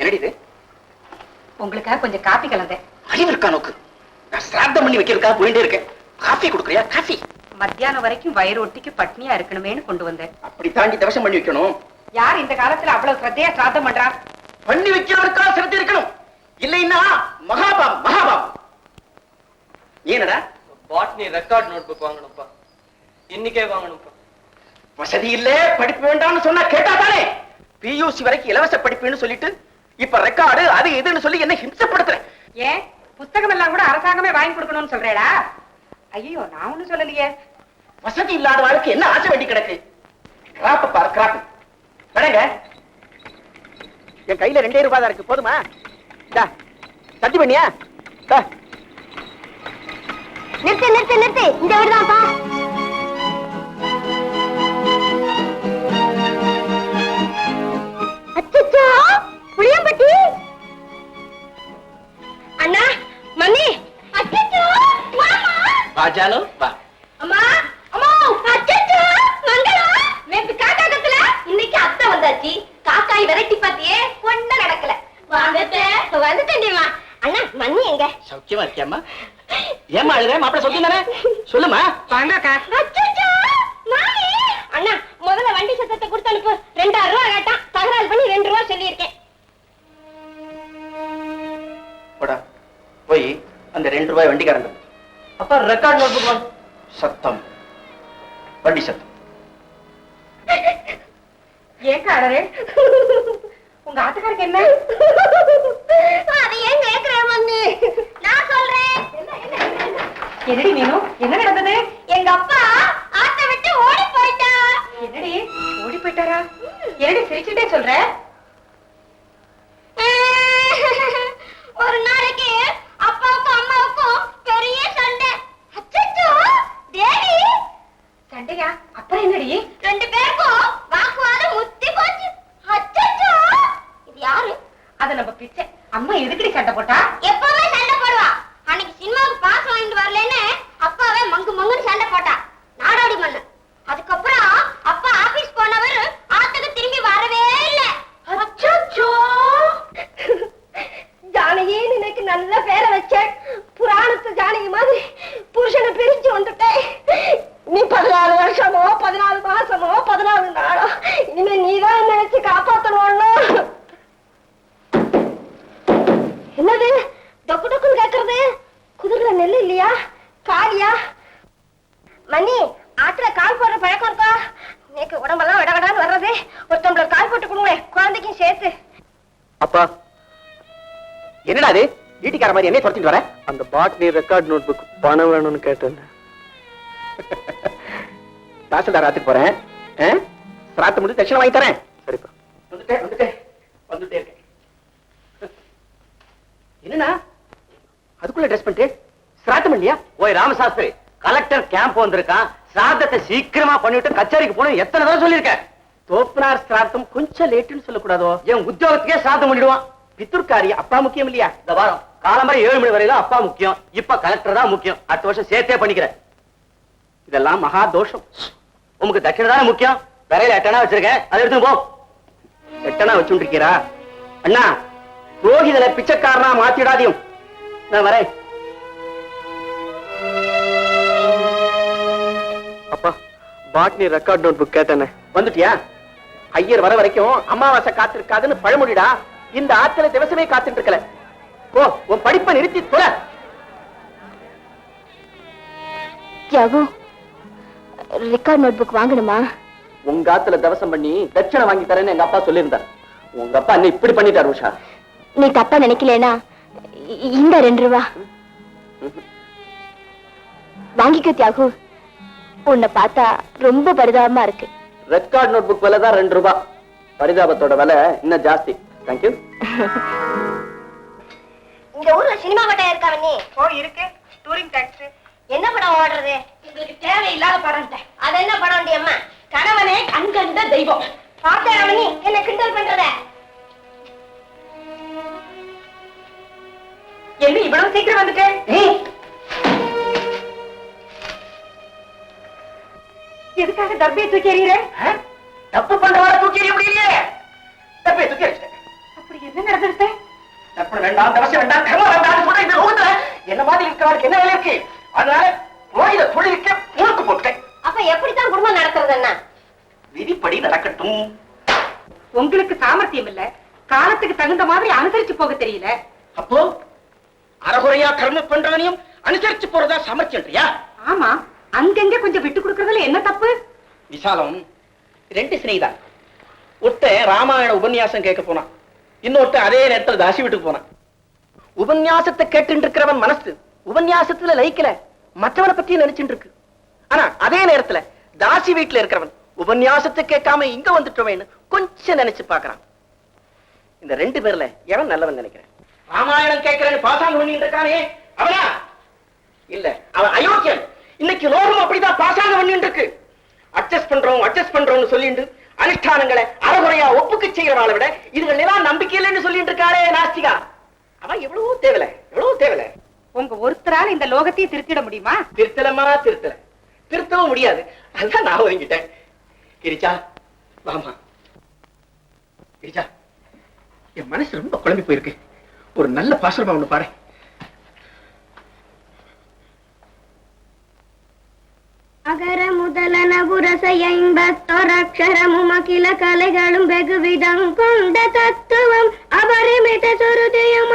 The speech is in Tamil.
என்னடி இது? உங்களுக்காக கொஞ்சம் காப்பி கலந்தேன். அறிவு இருக்கா நோக்கு? நான் சிராத்தம் பண்ணி வைக்கிறதுக்காக போயிட்டே இருக்கேன். காஃபி கொடுக்குறியா? காஃபி. மத்தியானம் வரைக்கும் வயிறு ஒட்டிக்கு பட்னியா இருக்கணுமேனு கொண்டு வந்தேன். அப்படி தாண்டி தவசம் பண்ணி வைக்கணும். யார் இந்த காலத்துல அவ்வளவு சிரத்தையா சிராத்தம் பண்றா? பண்ணி வைக்கிறவருக்காக சிரத்தை இருக்கணும். இல்லைன்னா மகாபாம் மகாபாம். ஏனடா? பாட்னி ரெக்கார்ட் நோட் புக் வாங்கணும்ப்பா. இன்னைக்கே வாங்கணும்ப்பா. வசதி இல்ல, படிப்பு வேண்டாம்னு சொன்னா கேட்டா தானே? பியூசி வரைக்கும் இலவச படிப்புன்னு சொல்லிட்டு இப்ப ரெக்கார்டு அது எதுன்னு சொல்லி என்ன ஹிம்சப்படுத்துறேன். ஏன் புத்தகம் எல்லாம் கூட அரசாங்கமே வாங்கி கொடுக்கணும்னு சொல்றேடா? ஐயோ, நான் ஒண்ணும் சொல்லலையே. வசதி இல்லாத வாழ்க்கை என்ன ஆசை வேண்டி கிடக்கு? கிராப் பாரு, கிராப். வணங்க. என் கையில 2 ரூபாய் தான் இருக்கு, போதுமா? சத்தி பண்ணியா? நிறுத்து நிறுத்து நிறுத்து, இந்த வீடுதான்ப்பா. அச்சச்சோ, புளியம்பட்டி. அண்ணா, மணி. அச்சச்சோ, மாமா. பாஜாலோ வா. அம்மா, அம்மா, அச்சச்சோ, மங்களம். நேத்து காக்கா கத்துல, இன்னைக்கு அத்தை வந்தாச்சு. காக்காய் விரட்டி பாத்தியே, ஒண்ணும் நடக்கல. வந்துட்டேன்டிமா. அண்ணா, மணி எங்க? சௌக்கியமா இருக்கியாம்மா? ஏமா அழுத? மாப்பிள்ள சொல்லி தானே? சொல்லுமா. வாங்கக்கா. அச்சச்சோ, மாமி. அண்ணா, முதல்ல வண்டி சத்தத்தை கொடுத்து அனுப்பு. 2000 ரூபாய் கேட்டான். தகராறு பண்ணி 2 ரூபாய் சொல்லியிருக்கேன். போடா, போய் அந்த 2 ரூபாய் வண்டிக்காரங்க. அப்பா ரெக்கார்ட் நோட் புக் வாங்க. சத்தம், வண்டி சத்தம். ஏன் அழறே? உங்க ஆத்துக்காருக்கு என்ன? அது ஏன் கேக்குற மண்ணு? நான் சொல்றேன். என்னடி மீனு, என்ன நடந்தது? எங்க அப்பா ஆட்டை விட்டு ஓடி போயிட்டா. என்னடி ஓடி போயிட்டாரா? என்னடி சிரிச்சுட்டே சொல்ற? ஒரு நாளைக்கு அப்பாவுக்கும் அம்மாவுக்கும் பெரிய சண்டை. அச்சச்சோ, தேவி. சண்டையா? அப்புறம் என்னடி? 2 பேருக்கும் வாக்குவாதம் முத்தி போச்சு. அச்சச்சோ, இது யாரு? அத நம்ம பிச்சை. அம்மா எதுக்கடி சண்டை போட்டா? எப்பவுமே சண்டை போடுவா. அன்னைக்கு சினிமாவுக்கு பாஸ் வாங்கிட்டு வரலன்னு அப்பாவே மங்கு மங்குன்னு சண்டை போட்டா. நாடோடி மண்ணு. அதுக்கப்புறம் அப்பா ஆபீஸ் போனவர் ஆத்துக்கு திரும்பி வரவே இல்ல. அச்சச்சோ, ஜானகின்னு எனக்கு நல்ல பேரை வச்ச. புராணத்து ஜானகி மாதிரி புருஷனை பிரிஞ்சு வந்துட்டேன். நீ 14 வருஷமோ 14 மாசமோ 14 நாளோ இனிமே நீதான் நினைச்சு காப்பாத்தணும். என்னது டொக்கு டொக்குன்னு கேக்குறது? குதிரை நெல்லு இல்லையா? காலியா? மணி, ஆத்துல கால் போடுற பழக்கம் இருக்கா? நேக்கு உடம்பெல்லாம் விடகடான்னு வர்றது. ஒரு டம்ளர் கால் போட்டு கொடுங்க, குழந்தைக்கும் சேர்த்து. அப்பா, என்னடா அது? வீட்டுக்கார மாதிரி என்ன துரத்திட்டு வர? அந்த பாட்னி ரெக்கார்ட் நோட் புக் பணம் வேணும்னு கேட்டேன். தாசில்தார் ஆத்துக்கு போறேன். சிராத்த முடிஞ்சு தட்சணை வாங்கி தரேன். சரிப்பா. வந்துட்டே இருக்கேன். என்னன்னா அதுக்குள்ள ட்ரெஸ் பண்ணிட்டு சிராத்தம் இல்லையா? ஓய் ராமசாஸ்திரி, கலெக்டர் கேம்ப் வந்திருக்கான். சிராதத்தை சீக்கிரமா பண்ணிட்டு கச்சேரிக்கு போகணும் எத்தனை தடவை சொல்லியிருக்கேன். தோப்பனார் சிராத்தம் கொஞ்சம் லேட்டுன்னு சொல்லக்கூடாதோ? என் உத்தியோகத்துக்கே சிராதம் பண்ணிடுவான். பித்துர்காரி அப்பா முக்கியம் இல்லையா? இந்த வாரம் காலம்பரை 7 மணி வரையில அப்பா முக்கியம். இப்ப கலெக்டர் தான் முக்கியம். அடுத்த வருஷம் சேர்த்தே பண்ணிக்கிறேன். இதெல்லாம் மகா தோஷம். உமக்கு தட்சணை தானே முக்கியம். விரையில 8 அணா வச்சிருக்கேன், அதை எடுத்து போ. 8 அணா வச்சுருக்கீரா? அண்ணா, புரோகிதனை பிச்சைக்காரனா மாத்திடாதையும். நான் வரேன். அப்பா, பாட்னி ரெக்கார்ட் நோட் புக் கேட்டேனே. வந்துட்டியா? ஐயர் வர வரைக்கும் அமாவாசை காத்திருக்காதுன்னு பழமொழிடா. இந்த ஆத்துல திவசமே காத்துட்டு இருக்கல. போ, உன் படிப்பை நிறுத்தி தொலை. தியாகு, ரெக்கார்ட் நோட் புக் வாங்கணுமா? உங்க ஆத்துல தவசம் பண்ணி தட்சணை வாங்கி தரேன்னு எங்க அப்பா சொல்லியிருந்தார். உங்க அப்பா என்ன இப்படி பண்ணிட்டார் உஷா? நீ தப்பா நினைக்கலனா இந்த 2 ரூபா வாங்கிக்க தியாகு. உன்னை பார்த்தா ரொம்ப பரிதாபமா இருக்கு. ரெக்கார்ட் நோட் புக் விலை தான் 2 ரூபாய். பரிதாபத்தோட விலை இன்னும் ஜாஸ்தி. தேங்க்யூ. இந்த ஊர்ல சினிமா படம் இருக்கா நீ? ஓ, இருக்கு. Touring talkies. என்ன படம் ஓடுறது? உங்களுக்கு தேவையில்லாத படம். அது என்ன படம் அம்மா? கணவனே கண்கண்ட தெய்வம். பார்த்தேன் அவனி என்ன கிண்டல் பண்றத. என்ன இவ்வளவு சீக்கிரம் வந்துட்டேன்? எதுக்காக தர்பியை தூக்கி எறிகிறேன்? தப்பு பண்றவரை தூக்கி எறிய முடியலையே. தப்பை தூக்கி எறிச்சிட்டேன். அப்படி என்ன நடந்தது கற்பனை வேண்டாம், தவசம் வேண்டாம், கர்மம் வேண்டாம் சொல்ற இந்த லோகத்துல என்ன மாதிரி இருக்கிறவனுக்கு என்ன வேலை இருக்கு? அதனால போய் தொழிலுக்கு முழுக்கு போட்டேன். அப்ப எப்படித்தான் குடும்பம் நடத்துறது என்ன? விதிப்படி நடக்கட்டும். உங்களுக்கு சாமர்த்தியம் இல்ல, காலத்துக்கு தகுந்த மாதிரி அனுசரிச்சு போக தெரியல. அப்போ அறகுறையா கர்மம் பண்றவனையும் அனுசரிச்சு போறதா சாமர்த்தியன்றியா? ஆமா, அங்கங்க கொஞ்சம் விட்டு கொடுக்கறதுல என்ன தப்பு? விசாலம் 2 சினைதான். ஒருத்தன் ராமாயண உபன்யாசம் கேட்க போனான், இன்னொருத்தன் அதே நேரத்துல தாசி வீட்டுக்கு போனான். உபன்யாசத்தை கேட்டு இருக்கிறவன் மனசு உபன்யாசத்துல லயிக்கல, மற்றவனை பத்தி நினைச்சுட்டு இருக்கு. ஆனா அதே நேரத்துல தாசி வீட்டுல இருக்கிறவன் உபன்யாசத்தை கேட்காம இங்க வந்துட்டோமேன்னு கொஞ்சம் நினைச்சு பாக்குறான். இந்த 2 பேர்ல எவன் நல்லவன் நினைக்கிறேன்? ராமாயணம் கேட்கிறேன்னு பாசாங்கம் பண்ணிட்டு இருக்கானே அவனா? இல்ல, அவன் அயோக்கியன். இன்னைக்கு லோகம் அப்படிதான் பாசாங்கம் பண்ணிட்டு இருக்கு. அட்ஜஸ்ட் பண்றோம்னு சொல்லிட்டு அனுஷ்டானங்களை அறகுறையா ஒப்புக்கு செய்யறவாளை விட இதுகள் எல்லாம் நம்பிக்கை இல்லைன்னு சொல்லிட்டு இருக்காளே நாஸ்திகா, அவன் எவ்வளவோ தேவல. உங்க ஒருத்தரால இந்த லோகத்தையே திருத்திட முடியுமா? திருத்தவும் முடியாது. அதான் நான் ஒதுங்கிட்டேன். கிரிச்சா வாமா. கிரிச்சா, என் மனசு ரொம்ப குழம்பி போயிருக்கு. ஒரு நல்ல பாசுரமா ஒண்ணு பாரு. அகர முதலன புரசைம்பத்தொரக்ஷரமும் அகில கலைகளும் வெகுவிதம் கொண்ட தத்துவம் அபரிமித சுருதியும்